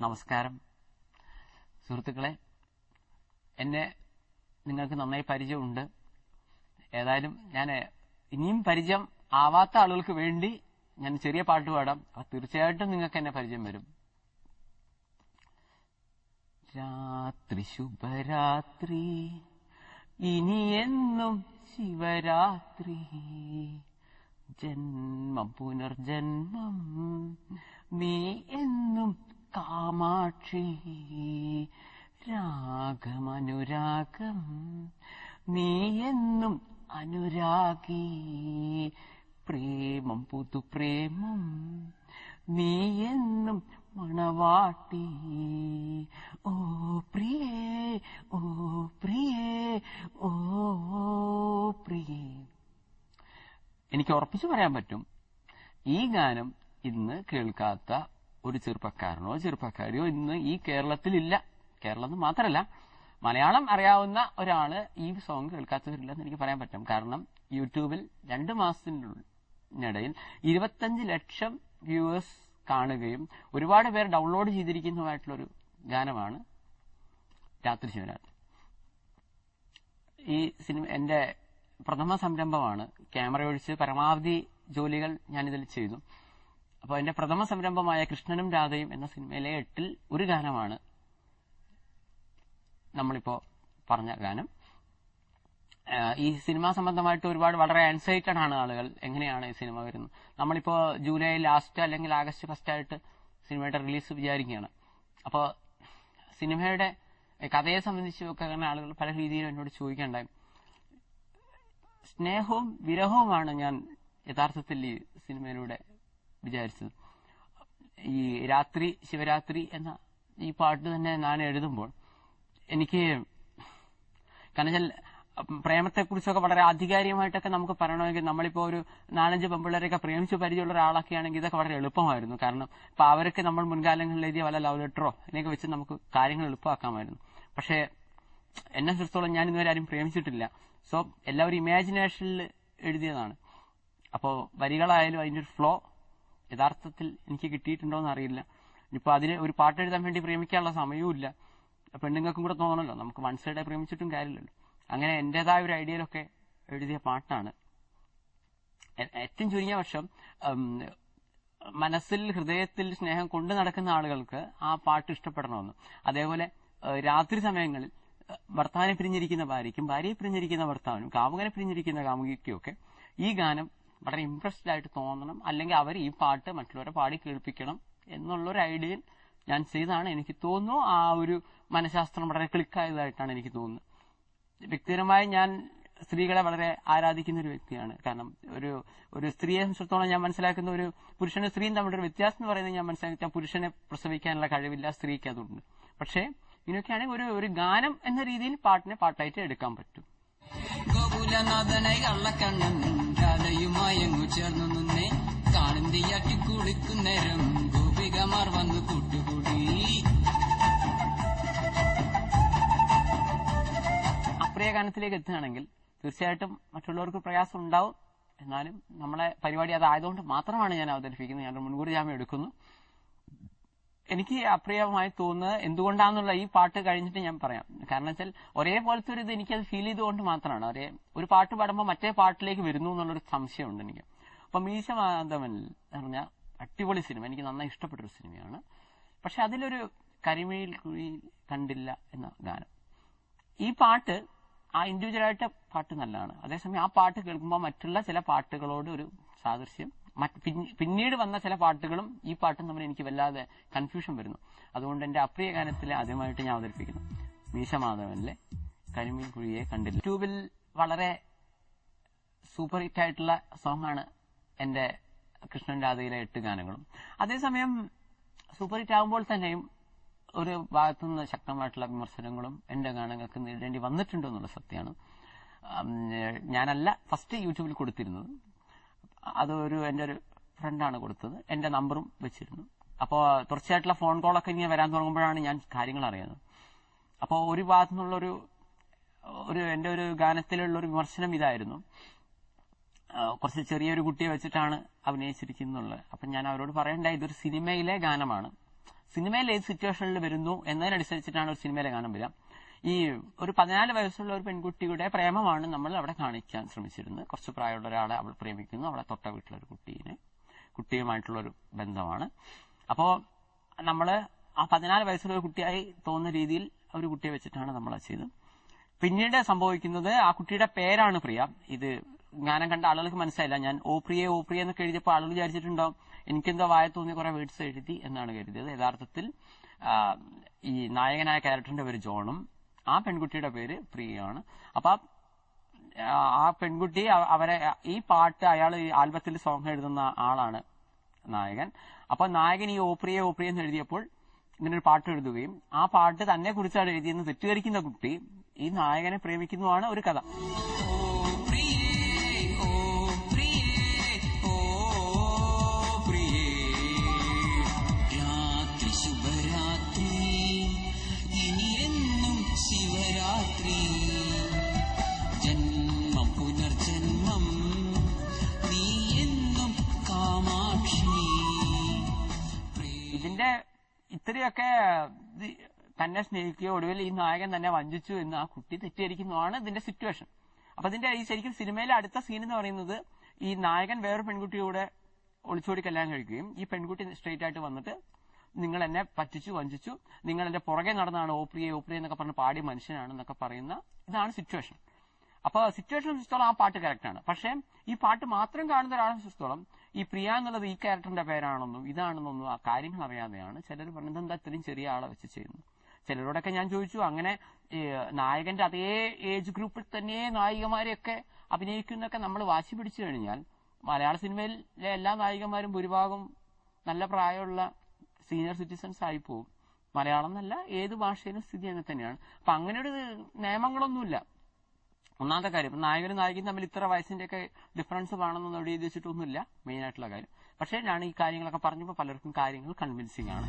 നമസ്കാരം സുഹൃത്തുക്കളെ, എന്നെ നിങ്ങൾക്ക് നന്നായി പരിചയമുണ്ട്. ഏതായാലും ഞാൻ ഇനിയും പരിചയം ആവാത്ത ആളുകൾക്ക് വേണ്ടി ഞാൻ ചെറിയ പാട്ട് പാടാം. തീർച്ചയായിട്ടും നിങ്ങൾക്ക് എന്നെ പരിചയം വരും. രാത്രി ശുഭരാത്രി, ഇനിയെന്നും ശിവരാത്രി, ജന്മം പുനർജന്മം നീ എന്നും കാമാക്ഷി, രാഗമനുരാഗം നീ എന്നും അനുരാഗി, പ്രേമം പുതുപ്രേമം നീ എന്നും മണവാട്ടി, ഓ പ്രിയേ ഓ പ്രിയേ ഓ പ്രിയേ. എനിക്ക് ഉറപ്പിച്ചു പറയാൻ പറ്റും, ഈ ഗാനം ഇന്ന് കേൾക്കാത്ത ഒരു ചെറുപ്പക്കാരനോ ചെറുപ്പക്കാരിയോ ഇന്ന് ഈ കേരളത്തിലില്ല. കേരളത്തിൽ മാത്രമല്ല, മലയാളം അറിയാവുന്ന ഒരാള് ഈ സോങ് കേൾക്കാത്തവരില്ലെന്ന് എനിക്ക് പറയാൻ പറ്റും. കാരണം യൂട്യൂബിൽ 2 മാസത്തിനിടയിൽ 25 ലക്ഷം വ്യൂവേഴ്സ് കാണുകയും ഒരുപാട് പേർ ഡൗൺലോഡ് ചെയ്തിരിക്കുന്നതുമായിട്ടുള്ളൊരു ഗാനമാണ് രാത്രി ശിവരാത്രി. ഈ സിനിമ എന്റെ പ്രഥമ സംരംഭമാണ്. ക്യാമറ ഒഴിച്ച് പരമാവധി ജോലികൾ ഞാനിതിൽ ചെയ്തു. അപ്പോൾ എന്റെ പ്രഥമ സംരംഭമായ കൃഷ്ണനും രാധയും എന്ന സിനിമയിലെ 8ൽ ഒരു ഗാനമാണ് നമ്മളിപ്പോ പറഞ്ഞ ഗാനം. ഈ സിനിമ സംബന്ധമായിട്ട് ഒരുപാട് വളരെ ആൻസൈറ്റഡ് ആണ് ആളുകൾ. എങ്ങനെയാണ് ഈ സിനിമ വരുന്നത്? നമ്മളിപ്പോ ജൂലൈ ലാസ്റ്റ് അല്ലെങ്കിൽ ആഗസ്റ്റ് ഫസ്റ്റ് ആയിട്ട് സിനിമയുടെ റിലീസ് വിചാരിക്കുകയാണ്. അപ്പോൾ സിനിമയുടെ കഥയെ സംബന്ധിച്ചൊക്കെ അങ്ങനെ ആളുകൾ പല രീതിയിലും എന്നോട് ചോദിക്കാനുണ്ടായി. സ്നേഹവും വിരഹവുമാണ് ഞാൻ യഥാർത്ഥത്തിൽ ഈ സിനിമയിലൂടെ വിചാരിച്ചത്. ഈ രാത്രി ശിവരാത്രി എന്ന ഈ പാട്ട് തന്നെ ഞാൻ എഴുതുമ്പോൾ എനിക്ക് കാരണം പ്രേമത്തെക്കുറിച്ചൊക്കെ വളരെ ആധികാരികമായിട്ടൊക്കെ നമുക്ക് പറയണമെങ്കിൽ നമ്മളിപ്പോ ഒരു 4-5 പെമ്പിള്ളേരെയൊക്കെ പ്രേമിച്ച് പരിചയമുള്ള ഒരാളൊക്കെ ആണെങ്കിൽ ഇതൊക്കെ വളരെ എളുപ്പമായിരുന്നു. കാരണം ഇപ്പൊ അവർക്ക് നമ്മൾ മുൻകാലങ്ങളിൽ എഴുതിയ വല്ല ലവ് ലെറ്ററോ ഇതിനൊക്കെ വെച്ച് നമുക്ക് കാര്യങ്ങൾ എളുപ്പമാക്കാമായിരുന്നു. പക്ഷേ എന്നെ സംബന്ധിച്ചിടത്തോളം ഞാൻ ഇന്നുവരെ ആരും പ്രേമിച്ചിട്ടില്ല. സോ എല്ലാവരും ഇമാജിനേഷനിൽ എഴുതിയതാണ്. അപ്പോൾ വരികളായാലും അതിന്റെ ഒരു ഫ്ലോ യഥാർത്ഥത്തിൽ എനിക്ക് കിട്ടിയിട്ടുണ്ടോ എന്ന് അറിയില്ല. ഇനിയിപ്പോൾ അതിന് ഒരു പാട്ട് എഴുതാൻ വേണ്ടി പ്രേമിക്കാനുള്ള സമയവും ഇല്ല. പെണ്ണുങ്ങൾക്കും കൂടെ തോന്നണമല്ലോ, നമുക്ക് വൺ സൈഡായി പ്രേമിച്ചിട്ടും കാര്യമില്ലല്ലോ. അങ്ങനെ എന്റേതായ ഒരു ഐഡിയയിലൊക്കെ എഴുതിയ പാട്ടാണ്. ഏറ്റവും ചുരുങ്ങിയ വർഷം മനസ്സിൽ ഹൃദയത്തിൽ സ്നേഹം കൊണ്ടു നടക്കുന്ന ആളുകൾക്ക് ആ പാട്ട് ഇഷ്ടപ്പെടണമെന്ന്. അതേപോലെ രാത്രി സമയങ്ങളിൽ ഭർത്താവിനെ പിരിഞ്ഞിരിക്കുന്ന ഭാര്യയ്ക്കും ഭാര്യയെ പിരിഞ്ഞിരിക്കുന്ന ഭർത്താവിനും കാമുകനെ പിരിഞ്ഞിരിക്കുന്ന കാമുകിക്കും ഒക്കെ ഈ ഗാനം വളരെ ഇംപ്രസ്ഡ് ആയിട്ട് തോന്നണം, അല്ലെങ്കിൽ അവർ ഈ പാട്ട് മറ്റുള്ളവരെ പാടി കേൾപ്പിക്കണം എന്നുള്ളൊരു ഐഡിയയിൽ ഞാൻ ചെയ്താണ്. എനിക്ക് തോന്നുന്നു ആ ഒരു മനഃശാസ്ത്രം വളരെ ക്ലിക്കായതായിട്ടാണ് എനിക്ക് തോന്നുന്നത്. വ്യക്തിപരമായി ഞാൻ സ്ത്രീകളെ വളരെ ആരാധിക്കുന്ന ഒരു വ്യക്തിയാണ്. കാരണം ഒരു സ്ത്രീയെ സംബന്ധിച്ചിടത്തോളം ഞാൻ മനസ്സിലാക്കുന്ന ഒരു പുരുഷനും സ്ത്രീയും തമ്മിലൊരു വ്യത്യാസം എന്ന് പറയുന്നത് ഞാൻ മനസ്സിലാക്കിയ പുരുഷനെ പ്രസവിക്കാനുള്ള കഴിവില്ല, സ്ത്രീക്ക് അതുണ്ട്. പക്ഷേ ഇതിനൊക്കെയാണെങ്കിൽ ഒരു ഗാനം എന്ന രീതിയിൽ പാട്ടിനെ പാട്ടായിട്ട് എടുക്കാൻ പറ്റും. ഗോകുലനാഥനായി കള്ളക്കണ്ണൻ രാധയുമായങ്ങു ചേർന്നു നിന്നേ കാളിന്തിയാട്ടി കുളിക്കുന്നേരം ഗോപികമാർ വന്നു കൂട്ടുകൂടി. അപ്രിയ ഗാനത്തിലേക്ക് എത്തുകയാണെങ്കിൽ തീർച്ചയായിട്ടും മറ്റുള്ളവർക്ക് പ്രയാസം ഉണ്ടാവും. എന്നാലും നമ്മളെ പരിപാടി അതായതുകൊണ്ട് മാത്രമാണ് ഞാൻ അവതരിപ്പിക്കുന്നത്. ഞാൻ മുൻകൂർ ജാമ്യം എടുക്കുന്നു. എനിക്ക് അപ്രിയമായി തോന്നുന്നത് എന്തുകൊണ്ടാണെന്നുള്ള ഈ പാട്ട് കഴിഞ്ഞിട്ട് ഞാൻ പറയാം. കാരണം വെച്ചാൽ ഒരേപോലത്തെ ഒരു ഇത് എനിക്കത് ഫീൽ ചെയ്തുകൊണ്ട് മാത്രമാണ്. ഒരു പാട്ട് പാടുമ്പോൾ മറ്റേ പാട്ടിലേക്ക് വരുന്നു എന്നുള്ളൊരു സംശയമുണ്ട് എനിക്ക്. അപ്പൊ മീശ മാധവൻ എന്ന് പറഞ്ഞാൽ അടിപൊളി സിനിമ, എനിക്ക് നന്നായി ഇഷ്ടപ്പെട്ടൊരു സിനിമയാണ്. പക്ഷെ അതിലൊരു കരിമിഴിൽ കുഴി കണ്ടില്ല എന്ന ഗാനം, ഈ പാട്ട് ആ ഇൻഡിവിജ്വലായിട്ട് പാട്ട് നല്ലതാണ്. അതേസമയം ആ പാട്ട് കേൾക്കുമ്പോൾ മറ്റുള്ള ചില പാട്ടുകളോട് ഒരു സാദൃശ്യം, പിന്നീട് വന്ന ചില പാട്ടുകളും ഈ പാട്ടും തമ്മിൽ എനിക്ക് വല്ലാതെ കൺഫ്യൂഷൻ വരുന്നു. അതുകൊണ്ട് എന്റെ അപ്രിയ ഗാനത്തിലെ ആദ്യമായിട്ട് ഞാൻ അവതരിപ്പിക്കുന്നു മീശ മാധവനിലെ കരിമീൻ കുഴിയെ കണ്ടില്ല. യൂട്യൂബിൽ വളരെ സൂപ്പർ ഹിറ്റ് ആയിട്ടുള്ള സോങ് ആണ് എന്റെ കൃഷ്ണൻ രാധയിലെ 8 ഗാനങ്ങളും. അതേസമയം സൂപ്പർ ഹിറ്റ് ആകുമ്പോൾ തന്നെയും ഒരു ഭാഗത്തുനിന്ന് ശക്തമായിട്ടുള്ള വിമർശനങ്ങളും എന്റെ ഗാനങ്ങൾക്ക് നേരിടേണ്ടി വന്നിട്ടുണ്ട് എന്നുള്ള സത്യമാണ്. ഞാനല്ല ഫസ്റ്റ് യൂട്യൂബിൽ കൊടുത്തിരുന്നത്, എന്റെ ഒരു ഫ്രണ്ടാണ് കൊടുത്തത്. എന്റെ നമ്പറും വെച്ചിരുന്നു. അപ്പോൾ തുടർച്ചയായിട്ടുള്ള ഫോൺ കോളൊക്കെ ഇങ്ങനെ വരാൻ തുടങ്ങുമ്പോഴാണ് ഞാൻ കാര്യങ്ങൾ അറിയുന്നത്. അപ്പോൾ ഒരു ഭാഗത്തു നിന്നുള്ളൊരു എന്റെ ഒരു ഗാനത്തിലുള്ള ഒരു വിമർശനം ഇതായിരുന്നു, കുറച്ച് ചെറിയൊരു കുട്ടിയെ വെച്ചിട്ടാണ് അഭിനയിച്ചിരിക്കുന്നുള്ളത്. അപ്പൊ ഞാൻ അവരോട് പറയണ്ടായി, ഇതൊരു സിനിമയിലെ ഗാനമാണ്, സിനിമയിൽ ഏത് സിറ്റുവേഷനിൽ വരുന്നു എന്നതിനനുസരിച്ചിട്ടാണ് ഒരു സിനിമയിലെ ഗാനം വരിക. ഈ ഒരു 14 വയസ്സുള്ള ഒരു പെൺകുട്ടിയുടെ പ്രേമമാണ് നമ്മൾ അവിടെ കാണിക്കാൻ ശ്രമിച്ചിരുന്നത്. കുറച്ച് പ്രായമുള്ള ഒരാളെ അവൾ പ്രേമിക്കുന്നു, അവളെ തൊട്ട വീട്ടിലൊരു കുട്ടിയുമായിട്ടുള്ള ഒരു ബന്ധമാണ്. അപ്പോ നമ്മള് ആ 14 വയസ്സുള്ള ഒരു കുട്ടിയായി തോന്നുന്ന രീതിയിൽ ഒരു കുട്ടിയെ വെച്ചിട്ടാണ് നമ്മൾ അത് ചെയ്തത്. പിന്നീട് സംഭവിക്കുന്നത് ആ കുട്ടിയുടെ പേരാണ് പ്രിയ. ഇത് ഗാനം കണ്ട ആളുകൾക്ക് മനസ്സിലായില്ല. ഞാൻ ഓ പ്രിയ എന്നൊക്കെ എഴുതിയപ്പോൾ ആളുകൾ വിചാരിച്ചിട്ടുണ്ടാവും എനിക്കെന്തോ വായ തോന്നിയ കുറെ വേർഡ്സ് എഴുതി എന്നാണ് കരുതിയത്. യഥാർത്ഥത്തിൽ ഈ നായകനായ ക്യാരക്ടറിന്റെ പേര് ജോണും ആ പെൺകുട്ടിയുടെ പേര് പ്രിയയാണ്. അപ്പൊ ആ പെൺകുട്ടി അവരെ ഈ പാട്ട് അയാൾ ഈ ആൽബത്തിൽ സോങ് എഴുതുന്ന ആളാണ് നായകൻ. അപ്പൊ നായകൻ ഈ ഓ പ്രിയ എന്ന് എഴുതിയപ്പോൾ ഇങ്ങനൊരു പാട്ട് എഴുതുകയും ആ പാട്ട് തന്നെ കുറിച്ചാണ് എഴുതിയെന്ന് തെറ്റിദ്ധരിക്കുന്ന കുട്ടി ഈ നായകനെ പ്രേമിക്കുന്നതാണ് ഒരു കഥ. ഇതിന്റെ ഇത്രയൊക്കെ തന്നെ സ്നേഹിക്കുകയോ ഒടുവിൽ ഈ നായകൻ തന്നെ വഞ്ചിച്ചു എന്ന് ആ കുട്ടി തെറ്റിദ്ധരിക്കുന്നതാണ് ഇതിന്റെ സിറ്റുവേഷൻ. അപ്പൊ ഇതിന്റെ ഈ ശരിക്കും സിനിമയിലെ അടുത്ത സീൻ എന്ന് പറയുന്നത് ഈ നായകൻ വേറൊരു പെൺകുട്ടിയോടെ ഒളിച്ചോടി കല്യാണം കഴിക്കുകയും ഈ പെൺകുട്ടി സ്ട്രെയിറ്റ് ആയിട്ട് വന്നിട്ട് നിങ്ങൾ എന്നെ പറ്റിച്ചു വഞ്ചിച്ചു, നിങ്ങൾ എന്റെ പുറകെ നടന്നാണ് ഓ പ്രിയ എന്നൊക്കെ പറഞ്ഞ് പാടിയ മനുഷ്യനാണെന്നൊക്കെ പറയുന്ന ഇതാണ് സിറ്റുവേഷൻ. അപ്പൊ സിറ്റുവേഷനെ സംബന്ധിച്ചിടത്തോളം ആ പാട്ട് കറക്റ്റാണ്. പക്ഷെ ഈ പാട്ട് മാത്രം കാണുന്ന ഒരാളെ സംബന്ധിച്ചിടത്തോളം ഈ പ്രിയ എന്നുള്ളത് ഈ ക്യാരക്ടറിന്റെ പേരാണെന്നും ഇതാണെന്നൊന്നും ആ കാര്യങ്ങൾ അറിയാതെയാണ് ചിലർ പറഞ്ഞത് എന്താ ഇത്രയും ചെറിയ ആളെ വെച്ച് ചെയ്യുന്നു. ചിലരോടൊക്കെ ഞാൻ ചോദിച്ചു, അങ്ങനെ നായകന്റെ അതേ ഏജ് ഗ്രൂപ്പിൽ തന്നെ നായികമാരെയൊക്കെ അഭിനയിക്കുന്നൊക്കെ നമ്മൾ വാശി പിടിച്ചു കഴിഞ്ഞാൽ മലയാള സിനിമയിലെ എല്ലാ നായികമാരും ഭൂരിഭാഗം നല്ല പ്രായമുള്ള സീനിയർ സിറ്റിസൺസ് ആയി പോകും. മലയാളം എന്നല്ല ഏത് ഭാഷയിലും സ്ഥിതി അങ്ങനെ തന്നെയാണ്. അപ്പൊ അങ്ങനെ ഒരു നിയമങ്ങളൊന്നുമില്ല. ഒന്നാമത്തെ കാര്യം, നായകനും നായികയും തമ്മിൽ ഇത്ര വയസ്സിന്റെ ഒക്കെ ഡിഫറൻസ് വേണമെന്നൊന്നും എഴുതി വെച്ചിട്ടൊന്നുമില്ല മെയിൻ ആയിട്ടുള്ള കാര്യം. പക്ഷേ ഞാൻ ഈ കാര്യങ്ങളൊക്കെ പറഞ്ഞപ്പോൾ പലർക്കും കാര്യങ്ങൾ കൺവിൻസിംഗ് ആണ്.